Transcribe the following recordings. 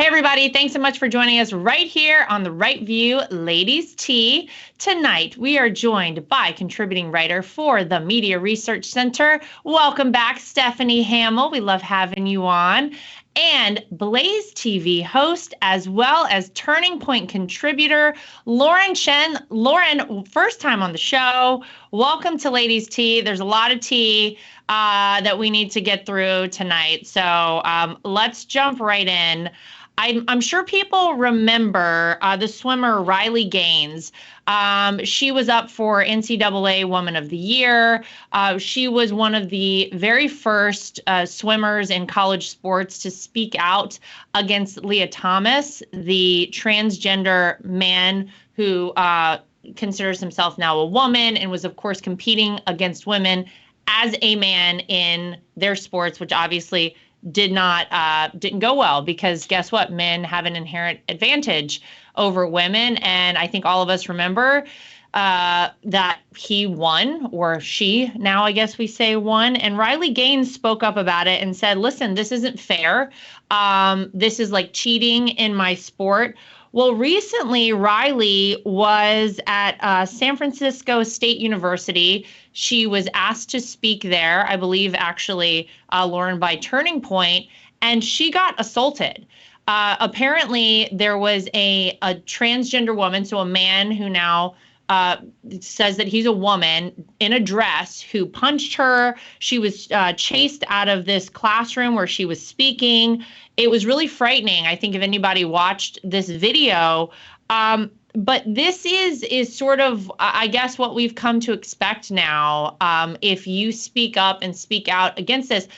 everybody. Thanks so much for joining us right here on the Right View Ladies Tea. Tonight, we are joined by contributing writer for the Media Research Center. Welcome back, Stephanie Hamill. We love having you on. And Blaze TV host, as well as Turning Point contributor, Chen. Lauren, first time on the show. Welcome to Ladies Tea. There's a lot of tea that we need to get through tonight. So let's jump right in. I'm sure people remember the swimmer Riley Gaines. She was up for NCAA Woman of the Year. She was one of the very first swimmers in college sports to speak out against Leah Thomas, the transgender man who considers himself now a woman and was, of course, competing against women as a man in their sports, which obviously didn't go well, because guess what? Men have an inherent advantage over women. And I think all of us remember that he won, or she, now I guess we say won. And Riley Gaines spoke up about it and said, listen, this isn't fair. This is like cheating in my sport. Well, recently, Riley was at San Francisco State University. She was asked to speak there, I believe, actually, Lauren, by Turning Point, and she got assaulted. Apparently, there was a transgender woman, so a man who now says that he's a woman in a dress, who punched her. She was chased out of this classroom where she was speaking. It was really frightening, I think, if anybody watched this video. But this is sort of, I guess, what we've come to expect now. If you speak up and speak out against this.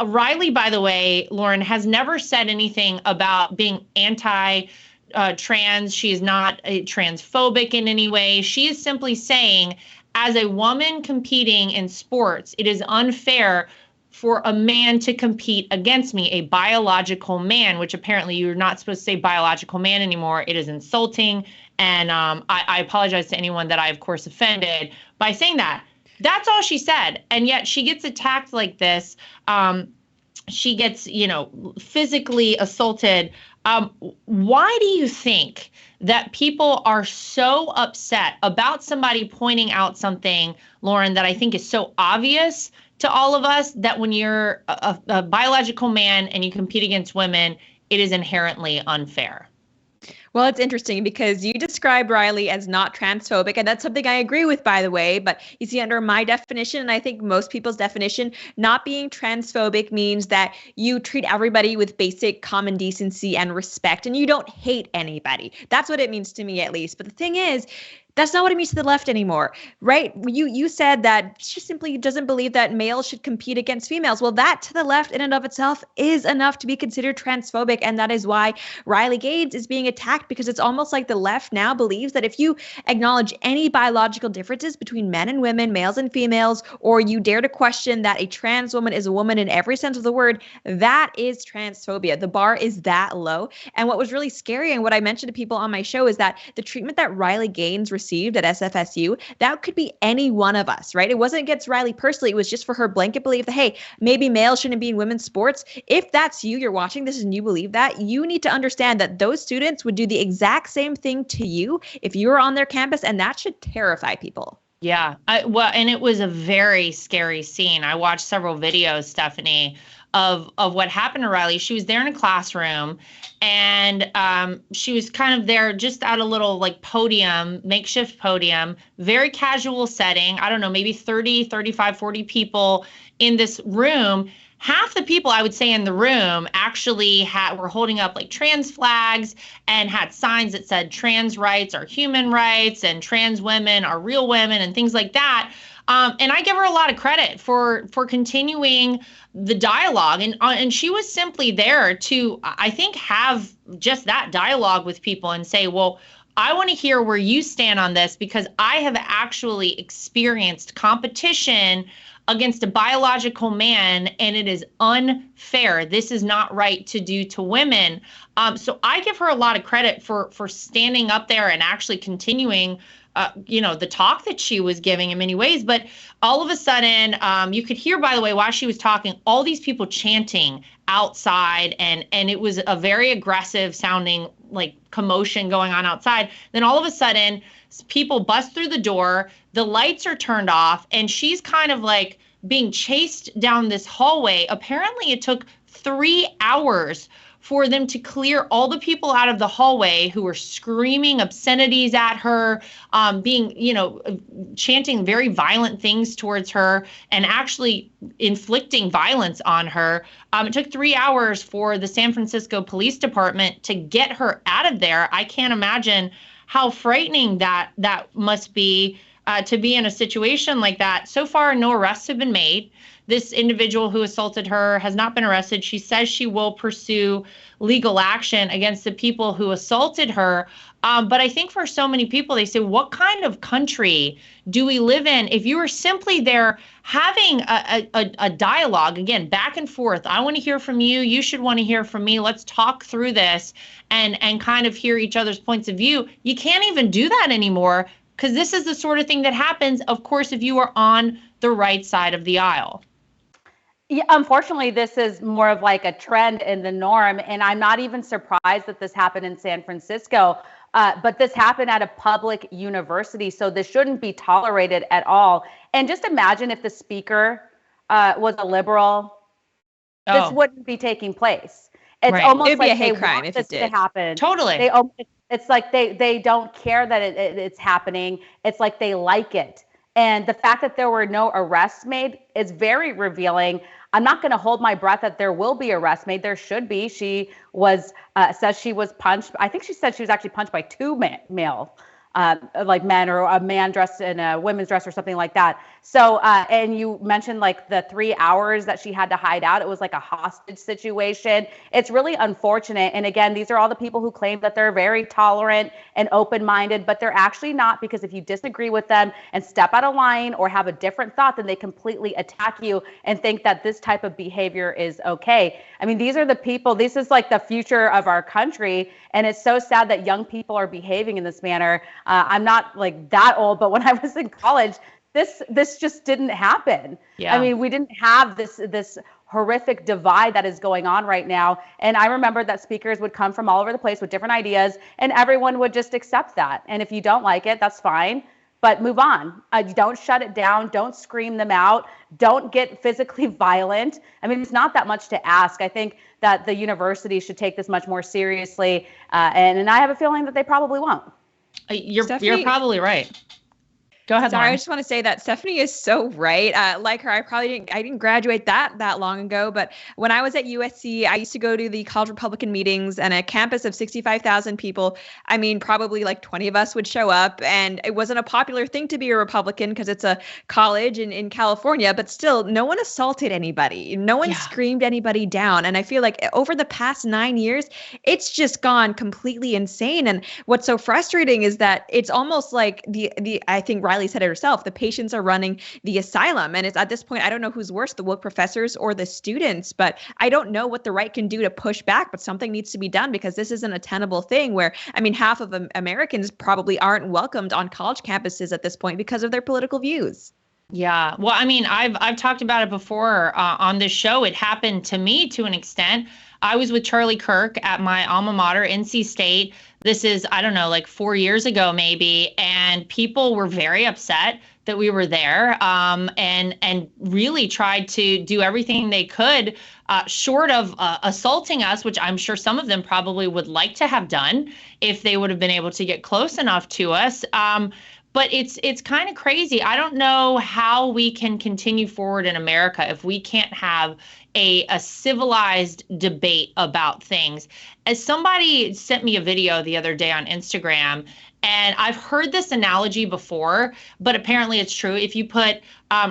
Riley, by the way, Lauren, has never said anything about being trans. She is not transphobic in any way. She is simply saying, as a woman competing in sports, it is unfair for a man to compete against me, a biological man, which apparently you're not supposed to say biological man anymore. It is insulting. And I apologize to anyone that I, of course, offended by saying that. That's all she said. And yet she gets attacked like this. She gets, physically assaulted. Why do you think that people are so upset about somebody pointing out something, Lauren, that I think is so obvious to all of us, that when you're a biological man and you compete against women, it is inherently unfair? Well, it's interesting because you describe Riley as not transphobic, and that's something I agree with, by the way. But you see, under my definition, and I think most people's definition, not being transphobic means that you treat everybody with basic common decency and respect, and you don't hate anybody. That's what it means to me, at least. But the thing is, that's not what it means to the left anymore, right? You said that she simply doesn't believe that males should compete against females. Well, that to the left in and of itself is enough to be considered transphobic. And that is why Riley Gaines is being attacked, because it's almost like the left now believes that if you acknowledge any biological differences between men and women, males and females, or you dare to question that a trans woman is a woman in every sense of the word, that is transphobia. The bar is that low. And what was really scary, and what I mentioned to people on my show, is that the treatment that Riley Gaines received at SFSU, that could be any one of us, right? It wasn't against Riley personally. It was just for her blanket belief that, hey, maybe males shouldn't be in women's sports. If that's you, you're watching this and you believe that, you need to understand that those students would do the exact same thing to you if you were on their campus, and that should terrify people. Yeah, and it was a very scary scene. I watched several videos, Stephanie, of what happened to Riley. She was there in a classroom, and she was kind of there just at a little makeshift podium, very casual setting. I don't know, maybe 30, 35, 40 people in this room. Half the people, I would say, in the room actually were holding up like trans flags and had signs that said trans rights are human rights and trans women are real women and things like that. And I give her a lot of credit for continuing the dialogue. And she was simply there to, I think, have just that dialogue with people and say, well, I want to hear where you stand on this, because I have actually experienced competition against a biological man, and it is unfair. This is not right to do to women. So I give her a lot of credit for standing up there and actually continuing the talk that she was giving in many ways. But all of a sudden, you could hear, by the way, while she was talking, all these people chanting outside, and it was a very aggressive sounding like commotion going on outside. Then all of a sudden, people bust through the door, the lights are turned off, and she's kind of like being chased down this hallway. Apparently, it took 3 hours for them to clear all the people out of the hallway who were screaming obscenities at her, chanting very violent things towards her, and actually inflicting violence on her. It took 3 hours for the San Francisco Police Department to get her out of there. I can't imagine how frightening that must be, to be in a situation like that. So far, no arrests have been made. This individual who assaulted her has not been arrested. She says she will pursue legal action against the people who assaulted her. But I think for so many people, they say, what kind of country do we live in? If you were simply there having a dialogue, again, back and forth, I want to hear from you, you should want to hear from me, let's talk through this and kind of hear each other's points of view. You can't even do that anymore, because this is the sort of thing that happens, of course, if you are on the right side of the aisle. Yeah, unfortunately, this is more of like a trend in the norm. And I'm not even surprised that this happened in San Francisco, but this happened at a public university. So this shouldn't be tolerated at all. And just imagine if the speaker was a liberal, this wouldn't be taking place. It's almost It'd be like a hate they crime want if this it did. to happen. Totally. It's like they don't care that it's happening. It's like they like it. And the fact that there were no arrests made is very revealing. I'm not going to hold my breath that there will be arrests made. There should be. She was says she was punched. I think she said she was actually punched by two male like men, or a man dressed in a women's dress or something like that. So, and you mentioned like the 3 hours that she had to hide out. It was like a hostage situation. It's really unfortunate. And again, these are all the people who claim that they're very tolerant and open-minded, but they're actually not, because if you disagree with them and step out of line or have a different thought, then they completely attack you and think that this type of behavior is okay. I mean, these are the people, this is like the future of our country. And it's so sad that young people are behaving in this manner. I'm not like that old, but when I was in college, this just didn't happen. Yeah. I mean, we didn't have this horrific divide that is going on right now. And I remember that speakers would come from all over the place with different ideas, and everyone would just accept that. And if you don't like it, that's fine, but move on. Don't shut it down. Don't scream them out. Don't get physically violent. I mean, it's not that much to ask. I think that the university should take this much more seriously. And I have a feeling that they probably won't. You're probably right. Go ahead. Sorry, Lauren. I just want to say that Stephanie is so right. Like her, I didn't graduate that long ago, but when I was at USC, I used to go to the college Republican meetings, and a campus of 65,000 people, I mean, probably like 20 of us would show up, and it wasn't a popular thing to be a Republican because it's a college in California, but still, no one assaulted anybody. No one screamed anybody down. And I feel like over the past 9 years, it's just gone completely insane. And what's so frustrating is that it's almost like I think Riley said it herself, the patients are running the asylum. And it's at this point, I don't know who's worse, the woke professors or the students, but I don't know what the right can do to push back, but something needs to be done, because this isn't a tenable thing where, I mean, half of Americans probably aren't welcomed on college campuses at this point because of their political views. Yeah. Well, I mean, I've talked about it before on this show. It happened to me to an extent. I was with Charlie Kirk at my alma mater, NC State. This is, I don't know, like 4 years ago, maybe. And people were very upset that we were there, and really tried to do everything they could, short of assaulting us, which I'm sure some of them probably would like to have done if they would have been able to get close enough to us. But it's kind of crazy. I don't know how we can continue forward in America if we can't have a civilized debate about things. As somebody sent me a video the other day on Instagram, and I've heard this analogy before, but apparently it's true. If you put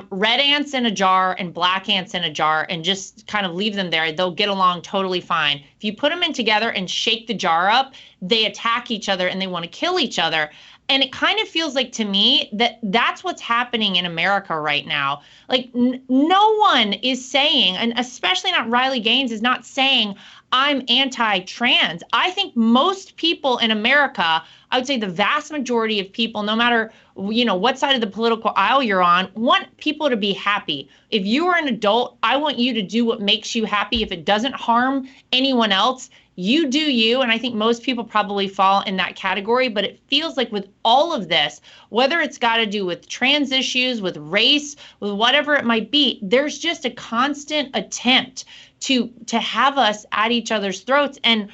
red ants in a jar and black ants in a jar and just kind of leave them there, they'll get along totally fine. If you put them in together and shake the jar up, they attack each other and they want to kill each other. And it kind of feels like to me that that's what's happening in America right now. Like no one is saying, and especially not Riley Gaines, is not saying I'm anti-trans. I think most people in America, I would say the vast majority of people, no matter what side of the political aisle you're on, want people to be happy. If you are an adult, I want you to do what makes you happy. If it doesn't harm anyone else, you do you. And I think most people probably fall in that category. But it feels like with all of this, whether it's got to do with trans issues, with race, with whatever it might be, there's just a constant attempt to have us at each other's throats. And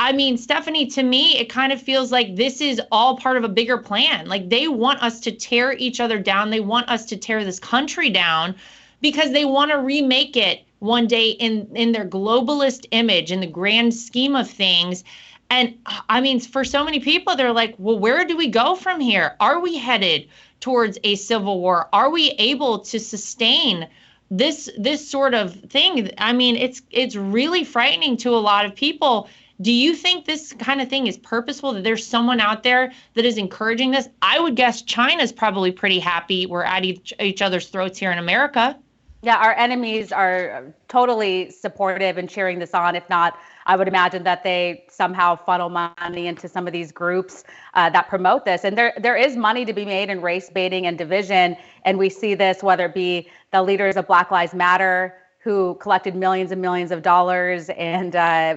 I mean, Stephanie, to me, it kind of feels like this is all part of a bigger plan. Like they want us to tear each other down. They want us to tear this country down because they want to remake it one day in their globalist image, in the grand scheme of things. And I mean, for so many people, they're like, well, where do we go from here? Are we headed towards a civil war? Are we able to sustain this sort of thing? I mean, it's really frightening to a lot of people. Do you think this kind of thing is purposeful, that there's someone out there that is encouraging this? I would guess China's probably pretty happy we're at each other's throats here in America. Yeah, our enemies are totally supportive and cheering this on. If not, I would imagine that they somehow funnel money into some of these groups that promote this. And there is money to be made in race baiting and division. And we see this, whether it be the leaders of Black Lives Matter, who collected millions and millions of dollars and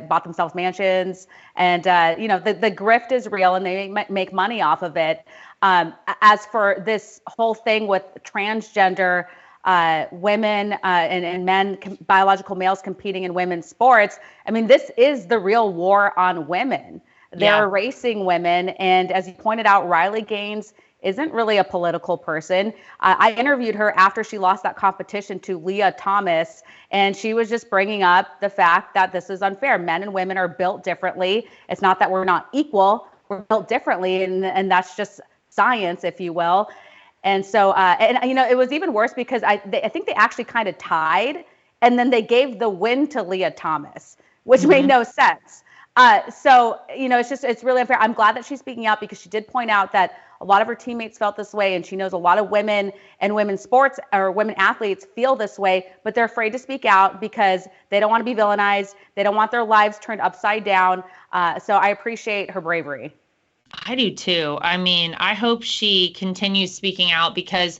bought themselves mansions. And, the grift is real and they make money off of it. As for this whole thing with transgender women and men, biological males competing in women's sports, I mean, this is the real war on women. They're erasing women. And as you pointed out, Riley Gaines isn't really a political person. I interviewed her after she lost that competition to Leah Thomas, and she was just bringing up the fact that this is unfair. Men and women are built differently. It's not that we're not equal, we're built differently, and that's just science, if you will. And so, it was even worse because I think they actually kind of tied, and then they gave the win to Leah Thomas, which made no sense. It's really unfair. I'm glad that she's speaking out because she did point out that a lot of her teammates felt this way, and she knows a lot of women and women's sports or women athletes feel this way, but they're afraid to speak out because they don't want to be villainized. They don't want their lives turned upside down. So I appreciate her bravery. I do too. I mean, I hope she continues speaking out because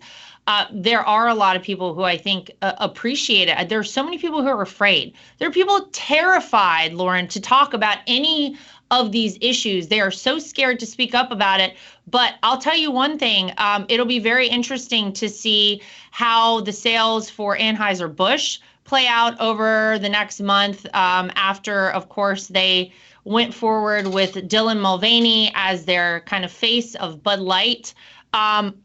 there are a lot of people who I think appreciate it. There are so many people who are afraid. There are people terrified, Lauren, to talk about any of these issues. They are so scared to speak up about it. But I'll tell you one thing, it'll be very interesting to see how the sales for Anheuser-Busch play out over the next month after, of course, they went forward with Dylan Mulvaney as their kind of face of Bud Light. I'm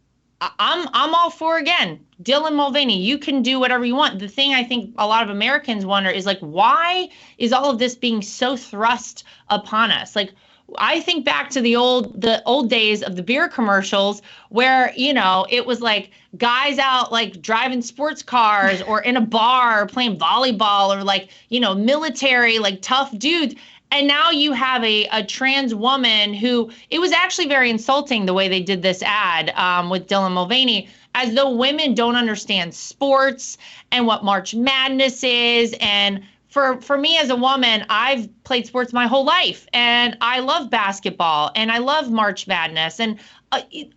all for, again, Dylan Mulvaney, you can do whatever you want. The thing I think a lot of Americans wonder is like, why is all of this being so thrust upon us? Like, I think back to the old days of the beer commercials where, it was like guys out like driving sports cars or in a bar playing volleyball or like, military, like tough dudes. And now you have a trans woman who, it was actually very insulting the way they did this ad with Dylan Mulvaney, as though women don't understand sports and what March Madness is. And for me as a woman, I've played sports my whole life and I love basketball and I love March Madness. And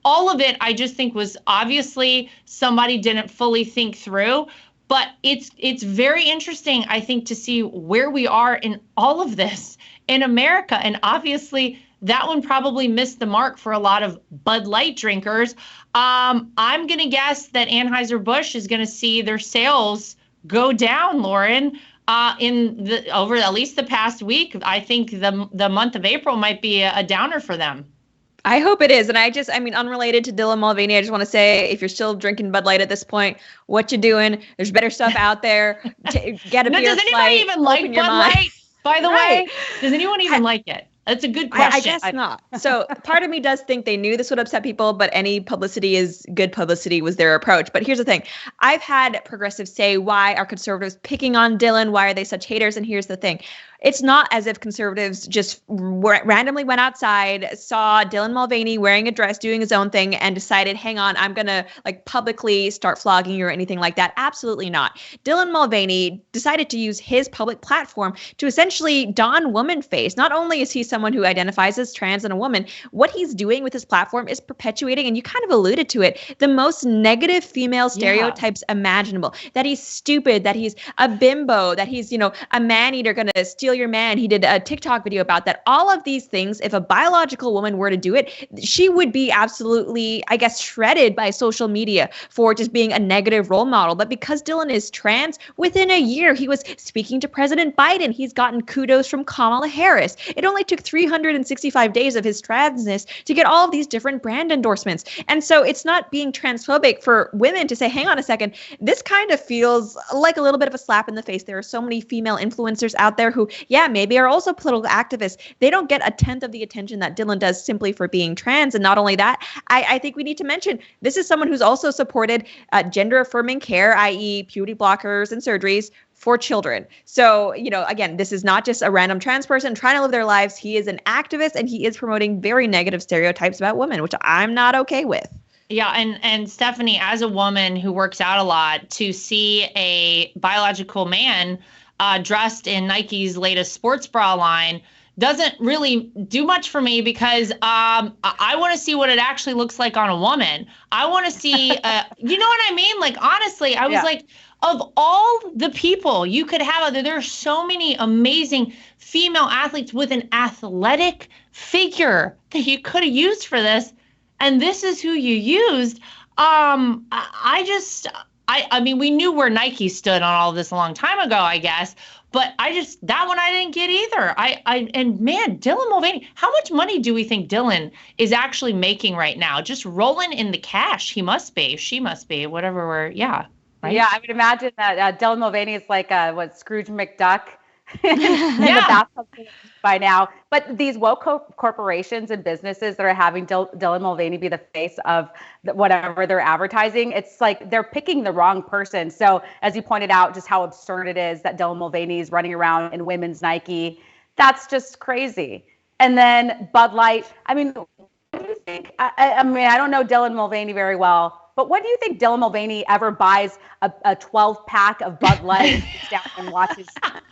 all of it, I just think was obviously somebody didn't fully think through. But it's very interesting, I think, to see where we are in all of this in America. And obviously, that one probably missed the mark for a lot of Bud Light drinkers. I'm going to guess that Anheuser-Busch is going to see their sales go down, Lauren, over at least the past week. I think the month of April might be a downer for them. I hope it is. And unrelated to Dylan Mulvaney, I just want to say, if you're still drinking Bud Light at this point, what you doing? There's better stuff out there. Get a beer. Does anybody even like Bud Light, by the way? Does anyone even like it? That's a good question. I guess not. So part of me does think they knew this would upset people, but any publicity is good publicity was their approach. But here's the thing. I've had progressives say, why are conservatives picking on Dylan? Why are they such haters? And here's the thing. it's not as if conservatives just randomly went outside, saw Dylan Mulvaney wearing a dress, doing his own thing, and decided, hang on, I'm going to like publicly start flogging you or anything like that. Absolutely not. Dylan Mulvaney decided to use his public platform to essentially don woman face. Not only is he someone who identifies as trans and a woman, what he's doing with his platform is perpetuating, and you kind of alluded to it, the most negative female stereotypes imaginable. That he's stupid, that he's a bimbo, that he's, a man-eater going to steal your man. He did a TikTok video about that. All of these things, if a biological woman were to do it, she would be absolutely, I guess, shredded by social media for just being a negative role model. But because Dylan is trans, within a year, he was speaking to President Biden. He's gotten kudos from Kamala Harris. It only took 365 days of his transness to get all of these different brand endorsements. And so it's not being transphobic for women to say, hang on a second, this kind of feels like a little bit of a slap in the face. There are so many female influencers out there who, maybe are also political activists. They don't get a tenth of the attention that Dylan does simply for being trans. And not only that, I think we need to mention this is someone who's also supported gender affirming care, i.e. puberty blockers and surgeries for children. So, again, this is not just a random trans person trying to live their lives. He is an activist, and he is promoting very negative stereotypes about women, which I'm not okay with. Yeah, and Stephanie, as a woman who works out a lot, to see a biological man dressed in Nike's latest sports bra line doesn't really do much for me, because I want to see what it actually looks like on a woman. I want to see, you know what I mean? Like, honestly, I was like, of all the people you could have, there are so many amazing female athletes with an athletic figure that you could have used for this. And this is who you used. I mean, we knew where Nike stood on all this a long time ago, I guess. But that one I didn't get either. And man, Dylan Mulvaney, how much money do we think Dylan is actually making right now? Just rolling in the cash. He must be, she must be, whatever right? Yeah, I would imagine that Dylan Mulvaney is like Scrooge McDuck in the bathtub by now. But these woke corporations and businesses that are having Dylan Mulvaney be the face of whatever they're advertising, it's like they're picking the wrong person. So as you pointed out, just how absurd it is that Dylan Mulvaney is running around in women's Nike. That's just crazy. And then Bud Light. I mean, what do you think? I mean, I don't know Dylan Mulvaney very well, but what do you think Dylan Mulvaney ever buys a 12-pack of Bud Light, sits down and watches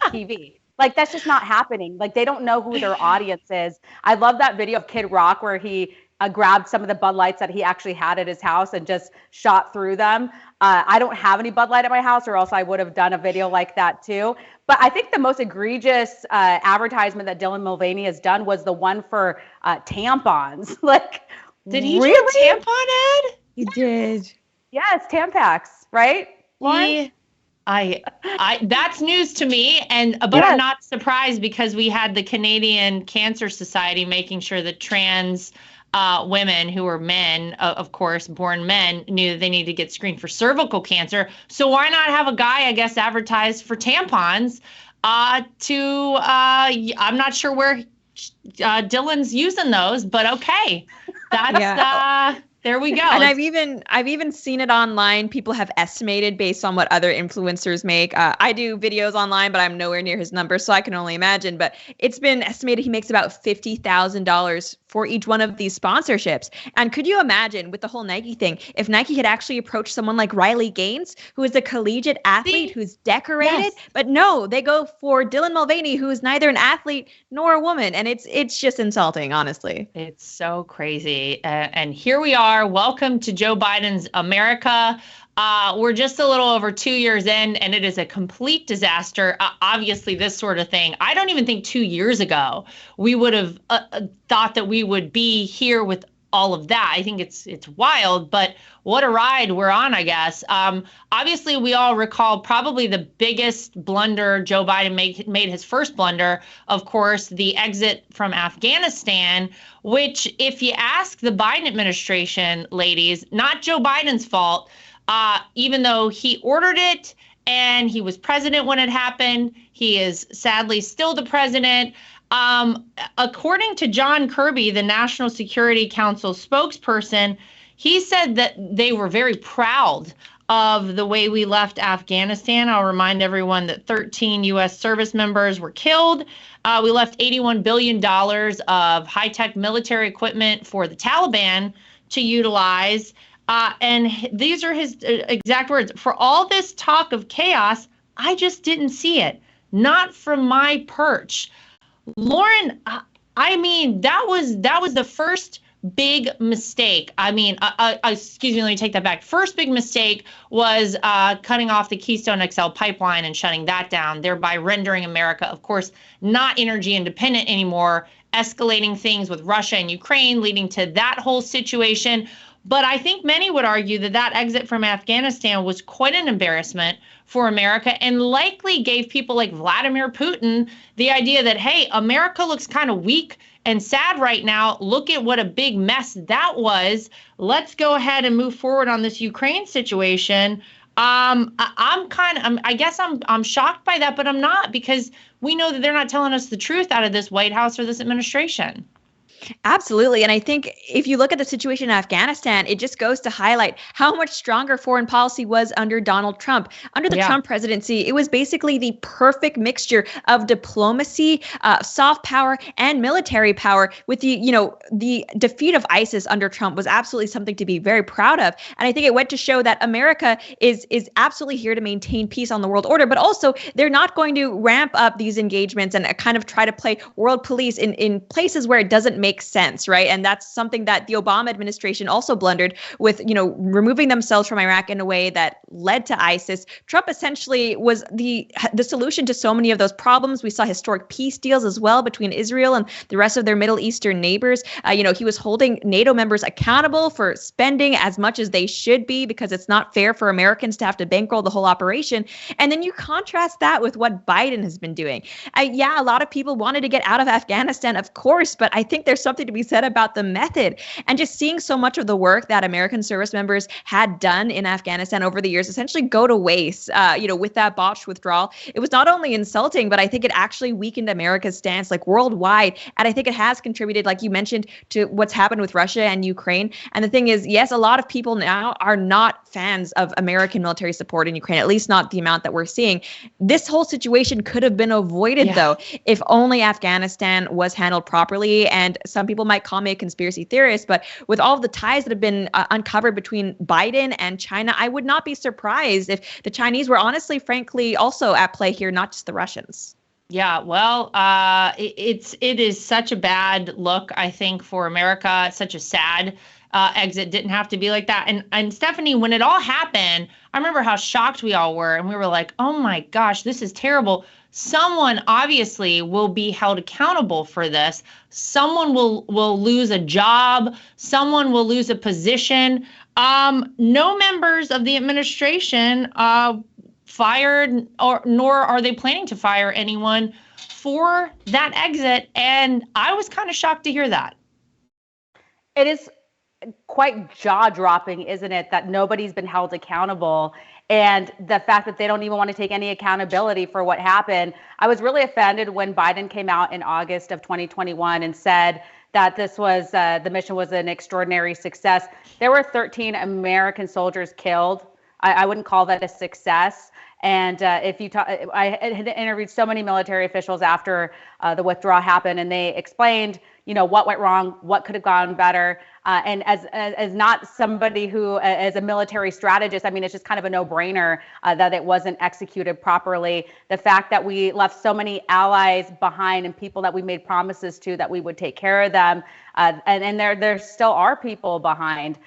TV? Like, that's just not happening. Like, they don't know who their audience is. I love that video of Kid Rock where he grabbed some of the Bud Lights that he actually had at his house and just shot through them. I don't have any Bud Light at my house, or else I would have done a video like that too. But I think the most egregious advertisement that Dylan Mulvaney has done was the one for tampons. Like, did he really? Do a tampon ad? He did. Yes, Tampax, right, Lauren? That's news to me, but I'm not surprised, because we had the Canadian Cancer Society making sure that trans women who are men, of course, born men, knew that they need to get screened for cervical cancer. So why not have a guy, I guess, advertise for tampons? I'm not sure where Dylan's using those, but okay, that's. There we go. And I've even seen it online. People have estimated based on what other influencers make. I do videos online, but I'm nowhere near his numbers, so I can only imagine. But it's been estimated he makes about $50,000 for each one of these sponsorships. And could you imagine, with the whole Nike thing, if Nike had actually approached someone like Riley Gaines, who is a collegiate athlete who's decorated, but no, they go for Dylan Mulvaney, who is neither an athlete nor a woman. And it's just insulting, honestly. It's so crazy. And here we are. Welcome to Joe Biden's America. We're just a little over 2 years in, and it is a complete disaster. Obviously, this sort of thing, I don't even think 2 years ago we would have thought that we would be here with all of that. I think it's wild, but what a ride we're on, I guess. Obviously, we all recall probably the biggest blunder Joe Biden made his first blunder, of course, the exit from Afghanistan, which, if you ask the Biden administration, ladies, not Joe Biden's fault. Even though he ordered it and he was president when it happened, he is sadly still the president. According to John Kirby, the National Security Council spokesperson, he said that they were very proud of the way we left Afghanistan. I'll remind everyone that 13 U.S. service members were killed. We left $81 billion of high-tech military equipment for the Taliban to utilize. And these are his exact words. For all this talk of chaos, I just didn't see it. Not from my perch. Lauren, I mean, that was the first big mistake. I mean, excuse me, let me take that back. First big mistake was cutting off the Keystone XL pipeline and shutting that down, thereby rendering America, of course, not energy independent anymore, escalating things with Russia and Ukraine, leading to that whole situation. But I think many would argue that that exit from Afghanistan was quite an embarrassment for America and likely gave people like Vladimir Putin the idea that, hey, America looks kind of weak and sad right now. Look at what a big mess that was. Let's go ahead and move forward on this Ukraine situation. I guess I'm shocked by that, but I'm not, because we know that they're not telling us the truth out of this White House or this administration. Absolutely. And I think if you look at the situation in Afghanistan, it just goes to highlight how much stronger foreign policy was under Donald Trump. Under the Trump presidency, it was basically the perfect mixture of diplomacy, soft power, and military power. With the defeat of ISIS under Trump was absolutely something to be very proud of. And I think it went to show that America is absolutely here to maintain peace on the world order, but also they're not going to ramp up these engagements and kind of try to play world police in places where it doesn't make sense, right? And that's something that the Obama administration also blundered with, removing themselves from Iraq in a way that led to ISIS. Trump essentially was the solution to so many of those problems. We saw historic peace deals as well between Israel and the rest of their Middle Eastern neighbors. He was holding NATO members accountable for spending as much as they should be, because it's not fair for Americans to have to bankroll the whole operation. And then you contrast that with what Biden has been doing. A lot of people wanted to get out of Afghanistan, of course, but I think there's something to be said about the method, and just seeing so much of the work that American service members had done in Afghanistan over the years essentially go to waste, with that botched withdrawal. It was not only insulting, but I think it actually weakened America's stance worldwide. And I think it has contributed, like you mentioned, to what's happened with Russia and Ukraine. And the thing is, yes, a lot of people now are not fans of American military support in Ukraine, at least not the amount that we're seeing. This whole situation could have been avoided, though, if only Afghanistan was handled properly. And some people might call me a conspiracy theorist, but with all of the ties that have been uncovered between Biden and China, I would not be surprised if the Chinese were honestly, frankly, also at play here, not just the Russians. Yeah, well, it is such a bad look, I think, for America. It's such a sad exit. Didn't have to be like that. And Stephanie, when it all happened, I remember how shocked we all were, and we were like, oh my gosh, this is terrible. Someone obviously will be held accountable for this. Someone will lose a job. Someone will lose a position. No members of the administration fired, nor are they planning to fire anyone for that exit. And I was kind of shocked to hear that. It is quite jaw-dropping, isn't it, that nobody's been held accountable, and the fact that they don't even want to take any accountability for what happened. I was really offended when Biden came out in August of 2021 and said that this was the mission was an extraordinary success. There were 13 American soldiers killed. I wouldn't call that a success. And if you talk, I had interviewed so many military officials after the withdrawal happened, and they explained, what went wrong, what could have gone better. And as not somebody who, as a military strategist, I mean, it's just kind of a no-brainer that it wasn't executed properly. The fact that we left so many allies behind and people that we made promises to that we would take care of them, and there still are people behind.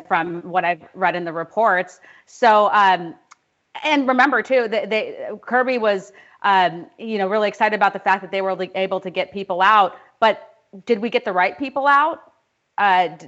From what I've read in the reports. So. And remember, too, that Kirby was, really excited about the fact that they were able to get people out. But did we get the right people out?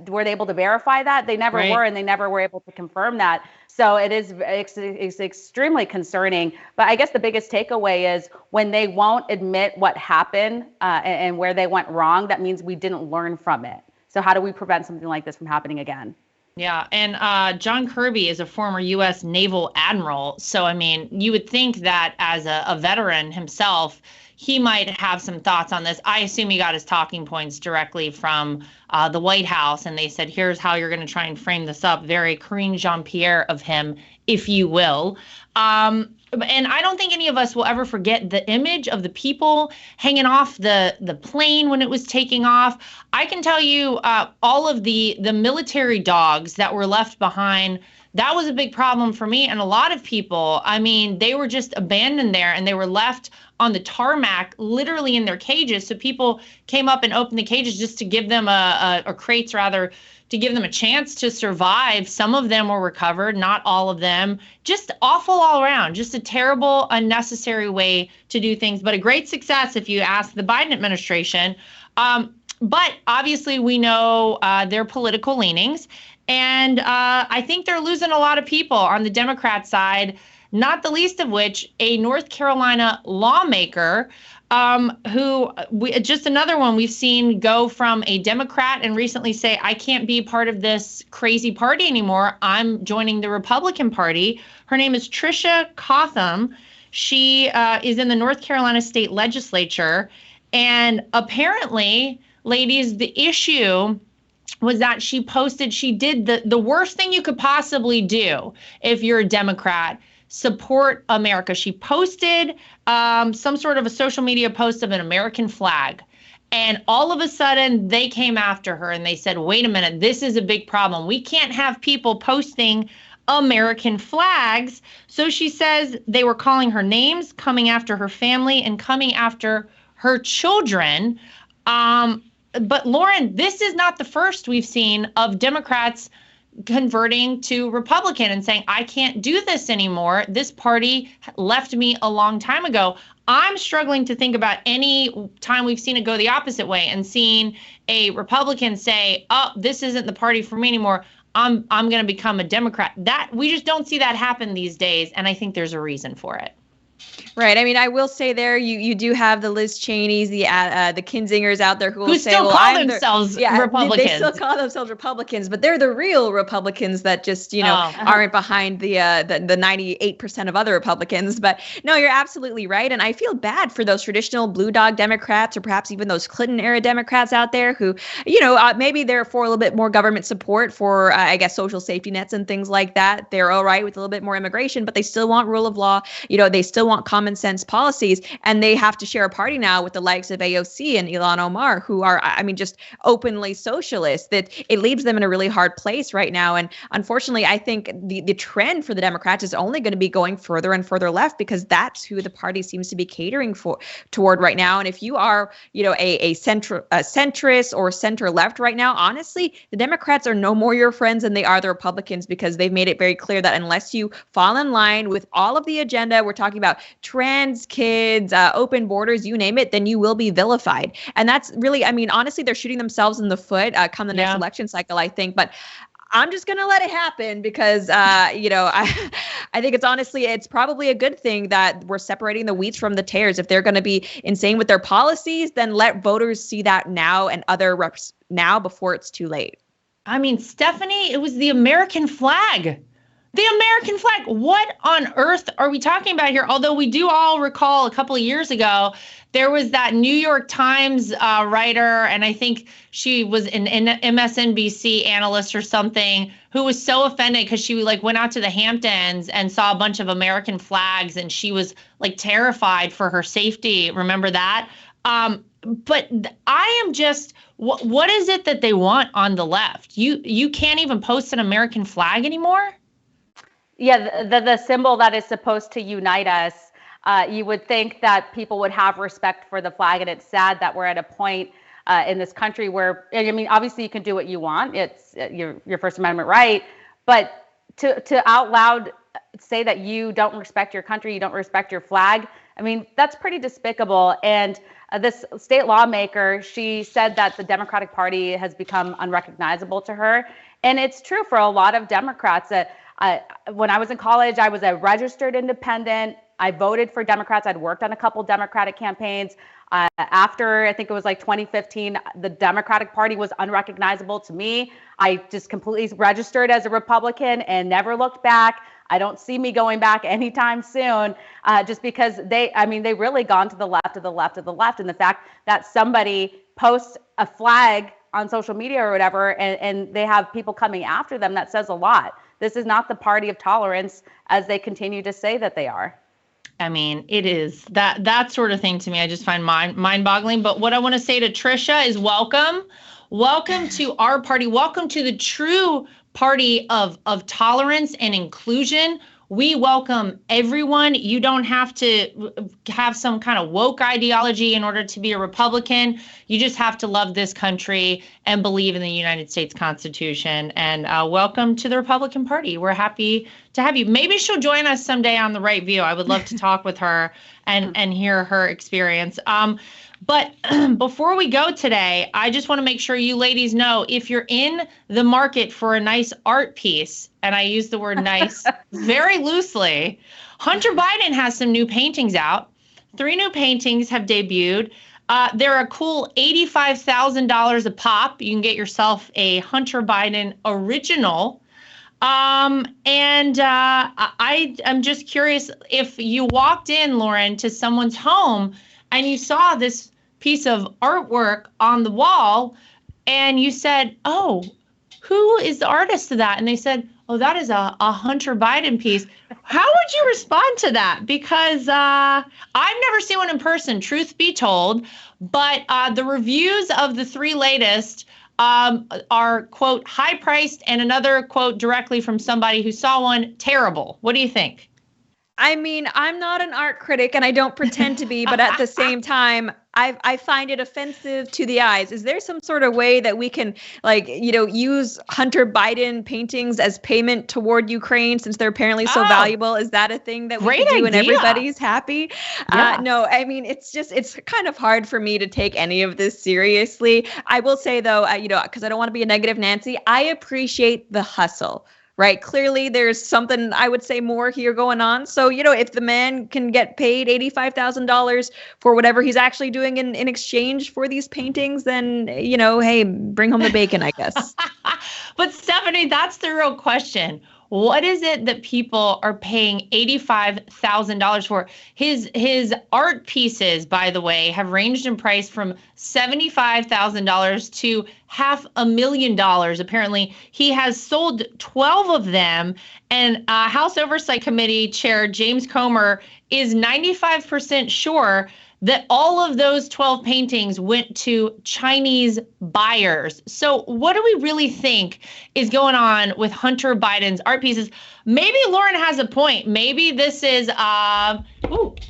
Were they able to verify that? They never were, and they never were able to confirm that. So it's extremely concerning. But I guess the biggest takeaway is when they won't admit what happened and where they went wrong, that means we didn't learn from it. So how do we prevent something like this from happening again? Yeah, and John Kirby is a former U.S. naval admiral. So, I mean, you would think that as a veteran himself, he might have some thoughts on this. I assume he got his talking points directly from the White House, and they said, here's how you're going to try and frame this up. Very Karine Jean-Pierre of him, if you will. And I don't think any of us will ever forget the image of the people hanging off the plane when it was taking off. I can tell you all of the military dogs that were left behind. That was a big problem for me and a lot of people. I mean, they were just abandoned there and they were left on the tarmac, literally in their cages. So people came up and opened the cages just to give them or crates rather, to give them a chance to survive. Some of them were recovered, not all of them. Just awful all around, just a terrible, unnecessary way to do things, but a great success if you ask the Biden administration. But obviously we know their political leanings. And I think they're losing a lot of people on the Democrat side, not the least of which a North Carolina lawmaker just another one we've seen go from a Democrat and recently say, I can't be part of this crazy party anymore. I'm joining the Republican Party. Her name is Tricia Cotham. She is in the North Carolina State Legislature. And apparently, ladies, the issue was that she did the worst thing you could possibly do if you're a Democrat. Support America. She posted some sort of a social media post of an American flag. And all of a sudden, they came after her and they said, wait a minute, this is a big problem. We can't have people posting American flags. So she says they were calling her names, coming after her family, and coming after her children. But Lauren, this is not the first we've seen of Democrats converting to Republican and saying, I can't do this anymore. This party left me a long time ago. I'm struggling to think about any time we've seen it go the opposite way and seen a Republican say, oh, this isn't the party for me anymore. I'm going to become a Democrat. That we just don't see that happen these days. And I think there's a reason for it. Right. I mean, I will say there, you do have the Liz Cheneys, the Kinzingers out there who will say, still call themselves Republicans. They still call themselves Republicans, but they're the real Republicans that just, aren't behind the 98% of other Republicans. But no, you're absolutely right. And I feel bad for those traditional blue dog Democrats or perhaps even those Clinton era Democrats out there who, maybe they're for a little bit more government support for, social safety nets and things like that. They're all right with a little bit more immigration, but they still want rule of law. They still want common sense policies, and they have to share a party now with the likes of AOC and Ilhan Omar, who are, just openly socialist, that it leaves them in a really hard place right now. And unfortunately, I think the trend for the Democrats is only going to be going further and further left because that's who the party seems to be catering toward right now. And if you are, a centrist or center left right now, honestly, the Democrats are no more your friends than they are the Republicans, because they've made it very clear that unless you fall in line with all of the agenda, we're talking about trans kids, open borders, you name it, then you will be vilified. And that's really, honestly, they're shooting themselves in the foot come the next election cycle, I think. But I'm just going to let it happen because, I think it's probably a good thing that we're separating the wheats from the tares. If they're going to be insane with their policies, then let voters see that now and other reps now before it's too late. Stephanie, it was the American flag. The American flag. What on earth are we talking about here? Although we do all recall a couple of years ago, there was that New York Times writer, and I think she was an MSNBC analyst or something, who was so offended because she went out to the Hamptons and saw a bunch of American flags, and she was terrified for her safety. Remember that? But I am just, what is it that they want on the left? You can't even post an American flag anymore? Yeah, the symbol that is supposed to unite us. You would think that people would have respect for the flag, and it's sad that we're at a point in this country where, obviously you can do what you want. It's your First Amendment right, but to out loud say that you don't respect your country, you don't respect your flag, that's pretty despicable. And this state lawmaker, she said that the Democratic Party has become unrecognizable to her, and it's true for a lot of Democrats. When I was in college, I was a registered independent. I voted for Democrats. I'd worked on a couple Democratic campaigns. After, I think it was 2015, the Democratic Party was unrecognizable to me. I just completely registered as a Republican and never looked back. I don't see me going back anytime soon, just because they really gone to the left of the left of the left. And the fact that somebody posts a flag on social media or whatever, and they have people coming after them, that says a lot. This is not the party of tolerance as they continue to say that they are. I mean, it is that sort of thing to me. I just find mind-boggling. But what I want to say to Trisha is welcome. Welcome to our party. Welcome to the true party of tolerance and inclusion. We welcome everyone. You don't have to have some kind of woke ideology in order to be a Republican. You just have to love this country and believe in the United States Constitution. And welcome to the Republican Party. We're happy to have you. Maybe she'll join us someday on The Right View. I would love to talk with her and hear her experience. But before we go today, I just want to make sure you ladies know, if you're in the market for a nice art piece, and I use the word nice very loosely, Hunter Biden has some new paintings out. 3 new paintings have debuted. They're a cool $85,000 a pop. You can get yourself a Hunter Biden original. I am just curious, if you walked in, Lauren, to someone's home and you saw this piece of artwork on the wall and you said, oh, who is the artist of that? And they said, oh, that is a Hunter Biden piece. How would you respond to that? Because I've never seen one in person, truth be told, but the reviews of the 3 latest are, quote, high priced, and another quote directly from somebody who saw one, terrible. What do you think? I mean, I'm not an art critic and I don't pretend to be, but at the same time, I find it offensive to the eyes. Is there some sort of way that we can, use Hunter Biden paintings as payment toward Ukraine, since they're apparently so valuable? Is that a thing that we can do and everybody's happy? Yeah. No, I mean, it's kind of hard for me to take any of this seriously. I will say, though, because I don't want to be a negative Nancy, I appreciate the hustle. Right. Clearly, there's something, I would say, more here going on. So, if the man can get paid $85,000 for whatever he's actually doing in exchange for these paintings, then, hey, bring home the bacon, I guess. But Stephanie, that's the real question. What is it that people are paying $85,000 for? His art pieces, by the way, have ranged in price from $75,000 to $500,000. Apparently, he has sold 12 of them, and House Oversight Committee Chair James Comer is 95% sure that all of those 12 paintings went to Chinese buyers. So what do we really think is going on with Hunter Biden's art pieces? Maybe Lauren has a point. Maybe this is, hold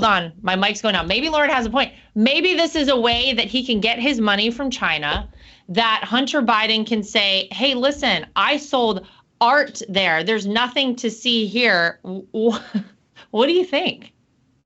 on, my mic's going out. Maybe Lauren has a point. Maybe this is a way that he can get his money from China, that Hunter Biden can say, hey, listen, I sold art there. There's nothing to see here. What do you think?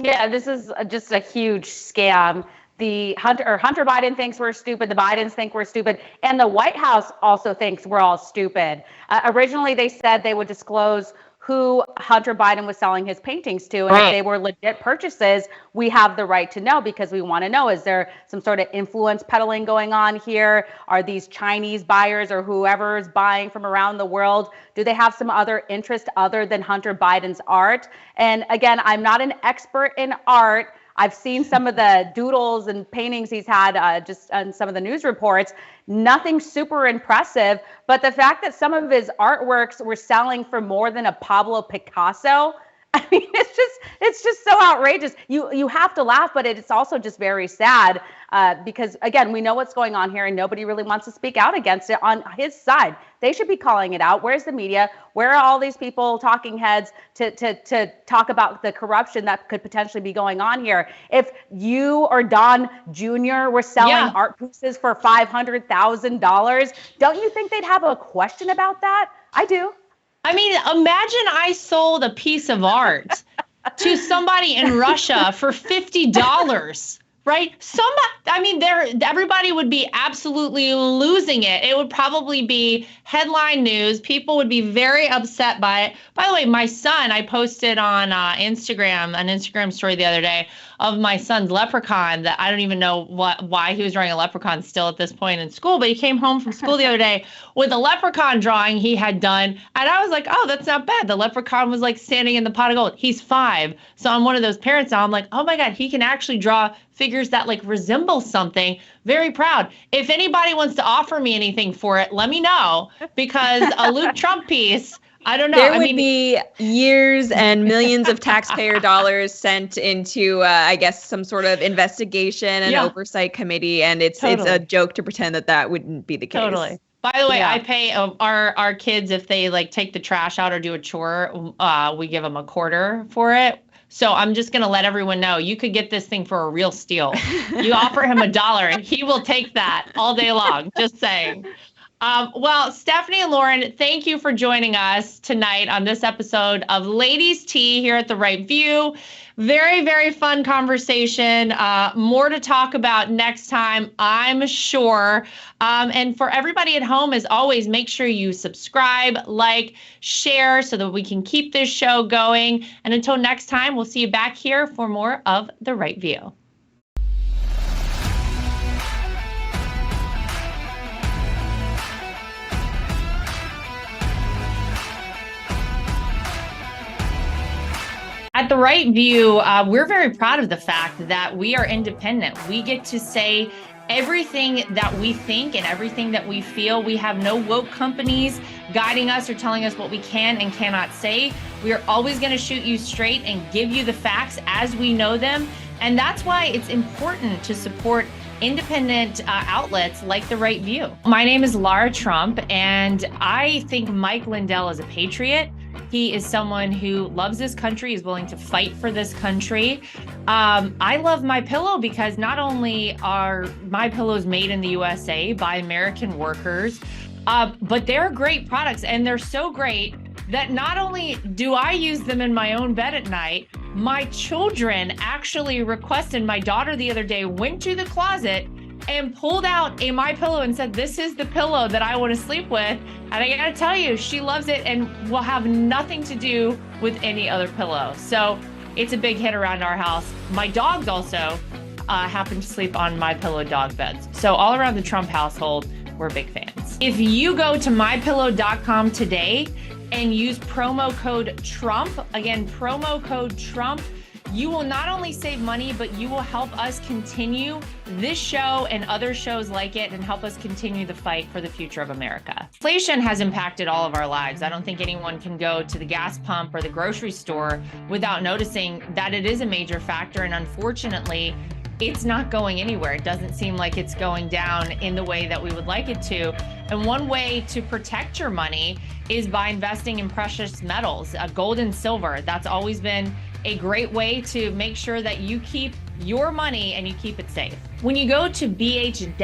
Yeah, this is just a huge scam. The Hunter Biden thinks we're stupid. The Bidens think we're stupid. And the White House also thinks we're all stupid. Originally, they said they would disclose who Hunter Biden was selling his paintings to. And if they were legit purchases, we have the right to know, because we want to know, is there some sort of influence peddling going on here? Are these Chinese buyers or whoever is buying from around the world, do they have some other interest other than Hunter Biden's art? And again, I'm not an expert in art. I've seen some of the doodles and paintings he's had just on some of the news reports. Nothing super impressive, but the fact that some of his artworks were selling for more than a Pablo Picasso, I mean, it's just so outrageous. You have to laugh, but it's also just very sad because, again, we know what's going on here and nobody really wants to speak out against it on his side. They should be calling it out. Where's the media? Where are all these people, talking heads, to talk about the corruption that could potentially be going on here? If you or Don Jr. were selling art pieces for $500,000, don't you think they'd have a question about that? I do. I mean, imagine I sold a piece of art to somebody in Russia for $50, right? Everybody would be absolutely losing it. It would probably be headline news. People would be very upset by it. By the way, my son, I posted on Instagram, an Instagram story the other day of my son's leprechaun that I don't even know why he was drawing a leprechaun still at this point in school, but he came home from school the other day with a leprechaun drawing he had done. And I was like, oh, that's not bad. The leprechaun was like standing in the pot of gold. He's 5. So I'm one of those parents now. I'm like, oh my God, he can actually draw figures that like resemble something. Very proud. If anybody wants to offer me anything for it, let me know, because a Luke Trump piece, I don't know. There would be years and millions of taxpayer dollars sent into, I guess, some sort of investigation and oversight committee. And it's a joke to pretend that wouldn't be the case. Totally. By the way, I pay our kids, if they like take the trash out or do a chore, we give them a quarter for it. So I'm just going to let everyone know, you could get this thing for a real steal. You offer him $1 and he will take that all day long. Just saying. Well, Stephanie and Lauren, thank you for joining us tonight on this episode of Ladies Tea here at The Right View. Very, very fun conversation. More to talk about next time, I'm sure. And for everybody at home, as always, make sure you subscribe, like, share so that we can keep this show going. And until next time, we'll see you back here for more of The Right View. At The Right View, we're very proud of the fact that we are independent. We get to say everything that we think and everything that we feel. We have no woke companies guiding us or telling us what we can and cannot say. We are always going to shoot you straight and give you the facts as we know them. And that's why it's important to support independent outlets like The Right View. My name is Lara Trump, and I think Mike Lindell is a patriot. He is someone who loves this country, is willing to fight for this country. I love MyPillow because not only are MyPillows made in the USA by American workers, but they're great products, and they're so great that not only do I use them in my own bed at night, my children actually requested. My daughter the other day went to the closet and pulled out a MyPillow and said, this is the pillow that I want to sleep with. And I gotta tell you, she loves it and will have nothing to do with any other pillow. So it's a big hit around our house. My dogs also happen to sleep on MyPillow dog beds. So all around the Trump household, we're big fans. If you go to mypillow.com today and use promo code Trump, again, promo code Trump, you will not only save money, but you will help us continue this show and other shows like it and help us continue the fight for the future of America. Inflation has impacted all of our lives. I don't think anyone can go to the gas pump or the grocery store without noticing that it is a major factor. And unfortunately, it's not going anywhere. It doesn't seem like it's going down in the way that we would like it to. And one way to protect your money is by investing in precious metals, gold and silver. That's always been a great way to make sure that you keep your money and you keep it safe. When you go to bh-pm.com,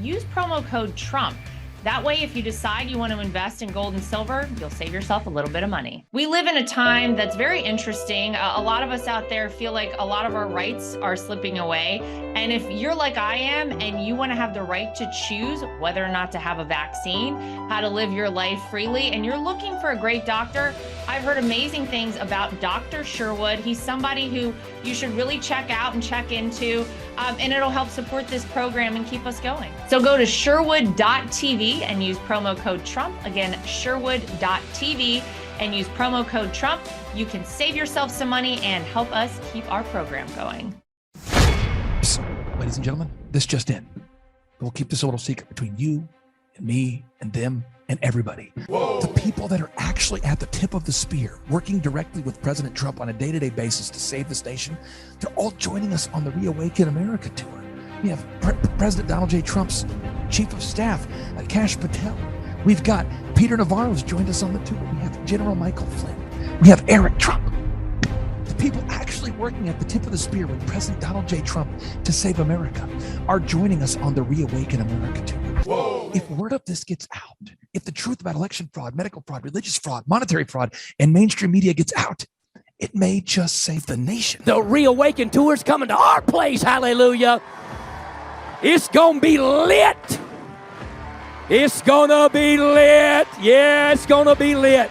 use promo code Trump. That way, if you decide you want to invest in gold and silver, you'll save yourself a little bit of money. We live in a time that's very interesting. A lot of us out there feel like a lot of our rights are slipping away. And if you're like I am and you want to have the right to choose whether or not to have a vaccine, how to live your life freely, and you're looking for a great doctor, I've heard amazing things about Dr. Sherwood. He's somebody who you should really check out and check into, and it'll help support this program and keep us going. So go to sherwood.tv and use promo code Trump. Again, sherwood.tv and use promo code Trump. You can save yourself some money and help us keep our program going. Ladies and gentlemen, this just in. We'll keep this a little secret between you and me and them and everybody. Whoa. The people that are actually at the tip of the spear, working directly with President Trump on a day-to-day basis to save this nation, they're all joining us on the Reawaken America tour. We have President Donald J. Trump's Chief of Staff, Kash Patel. We've got Peter Navarro's joined us on the tour. We have General Michael Flynn. We have Eric Trump. The people actually working at the tip of the spear with President Donald J. Trump to save America are joining us on the Reawaken America tour. Whoa. If word of this gets out, if the truth about election fraud, medical fraud, religious fraud, monetary fraud, and mainstream media gets out, it may just save the nation. The Reawaken tour's coming to our place, hallelujah. It's gonna be lit. It's gonna be lit. Yeah, it's gonna be lit.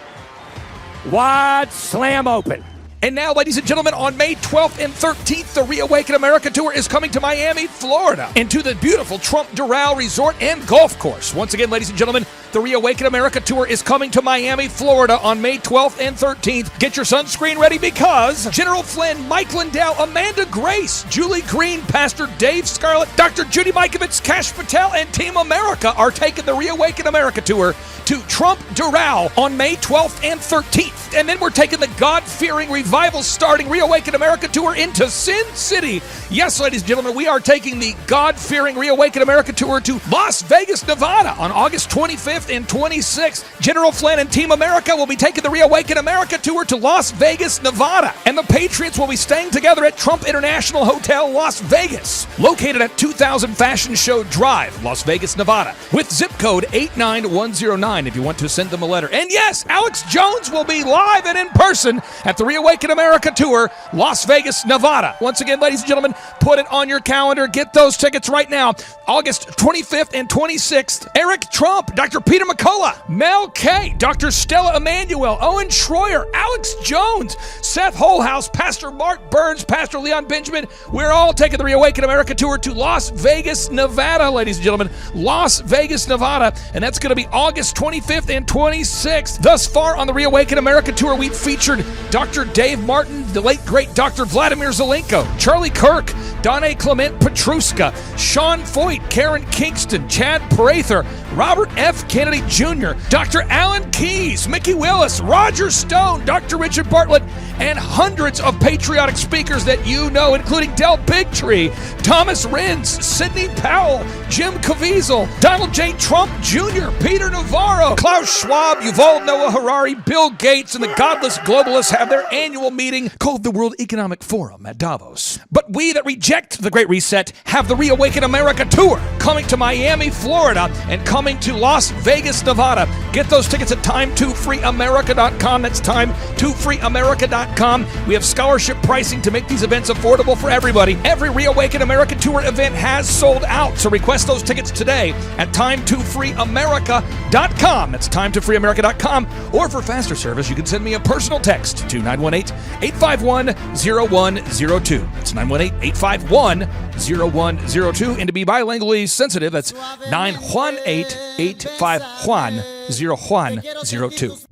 Wide slam open. And now, ladies and gentlemen, on May 12th and 13th, the Reawaken America Tour is coming to Miami, Florida, and to the beautiful Trump Doral Resort and Golf Course. Once again, ladies and gentlemen, the Reawaken America Tour is coming to Miami, Florida on May 12th and 13th. Get your sunscreen ready because General Flynn, Mike Lindell, Amanda Grace, Julie Green, Pastor Dave Scarlett, Dr. Judy Mikovits, Kash Patel, and Team America are taking the Reawaken America Tour to Trump Doral on May 12th and 13th. And then we're taking the God-fearing, revival-starting Reawaken America Tour into Sin City. Yes, ladies and gentlemen, we are taking the God-fearing Reawaken America Tour to Las Vegas, Nevada on August 25th and 26th. General Flynn and Team America will be taking the Reawaken America Tour to Las Vegas, Nevada. And the Patriots will be staying together at Trump International Hotel, Las Vegas, located at 2000 Fashion Show Drive, Las Vegas, Nevada, with zip code 89109 if you want to send them a letter. And yes, Alex Jones will be live and in person at the Reawaken America Tour, Las Vegas, Nevada. Once again, ladies and gentlemen, put it on your calendar. Get those tickets right now. August 25th and 26th. Eric Trump, Dr. Peter McCullough, Mel K, Dr. Stella Emanuel, Owen Schroyer, Alex Jones, Seth Holhouse, Pastor Mark Burns, Pastor Leon Benjamin. We're all taking the Reawaken America Tour to Las Vegas, Nevada, ladies and gentlemen. Las Vegas, Nevada. And that's going to be August 25th and 26th. Thus far on the Reawaken America Tour, we've featured Dr. Dave Martin, the late great Dr. Vladimir Zelenko, Charlie Kirk, Donna Clement Petruska, Sean Foyt, Karen Kingston, Chad Prather, Robert F. Kennedy Jr., Dr. Alan Keyes, Mickey Willis, Roger Stone, Dr. Richard Bartlett, and hundreds of patriotic speakers that you know, including Del Bigtree, Thomas Renz, Sidney Powell, Jim Caviezel, Donald J. Trump Jr., Peter Navarro, Klaus Schwab, Yuval Noah Harari, Bill Gates, and the godless globalists have their annual meeting called the World Economic Forum at Davos. But we that reject the Great Reset have the Reawaken America Tour coming to Miami, Florida, and coming to Las Vegas, Nevada. Get those tickets at time2freeamerica.com. That's time2freeamerica.com. We have scholarship pricing to make these events affordable for everybody. Every Reawaken America Tour event has sold out, so request those tickets today at time2freeamerica.com. That's time2freeamerica.com. Or for faster service, you can send me a personal text to 918-851-0102. That's 918-851-0102. And to be bilingually sensitive, that's 918-851-0102.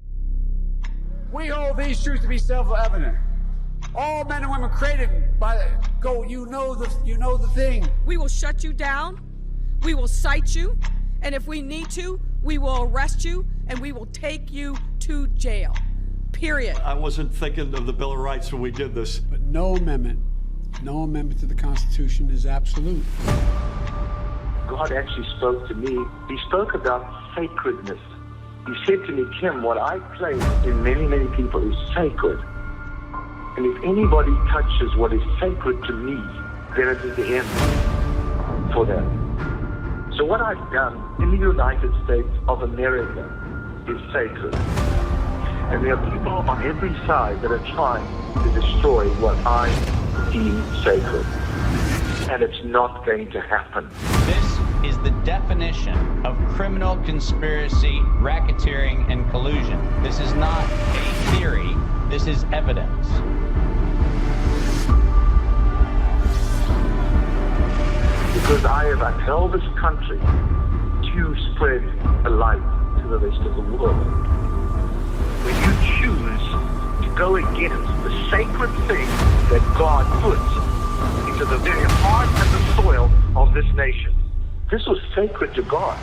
We hold these truths to be self-evident. All men and women created by the go. You know the thing. We will shut you down. We will cite you, and if we need to, we will arrest you and we will take you to jail. Period. I wasn't thinking of the Bill of Rights when we did this. But no amendment to the Constitution is absolute. God actually spoke to me. He spoke about sacredness. He said to me, Kim, what I place in many, many people is sacred. And if anybody touches what is sacred to me, then it is the end for them. So what I've done in the United States of America is sacred. And there are people on every side that are trying to destroy what I deem sacred. And it's not going to happen. This is the definition of criminal conspiracy, racketeering, and collusion. This is not a theory. This is evidence. Because I have upheld this country to spread the light to the rest of the world. When you choose to go against the sacred thing that God puts into the very heart and the soil of this nation. This was sacred to God.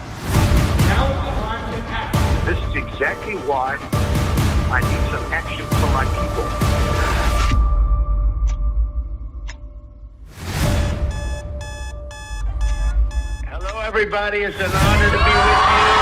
Now is the time to act. This is exactly why I need some action from my people. Hello, everybody. It's an honor to be with you.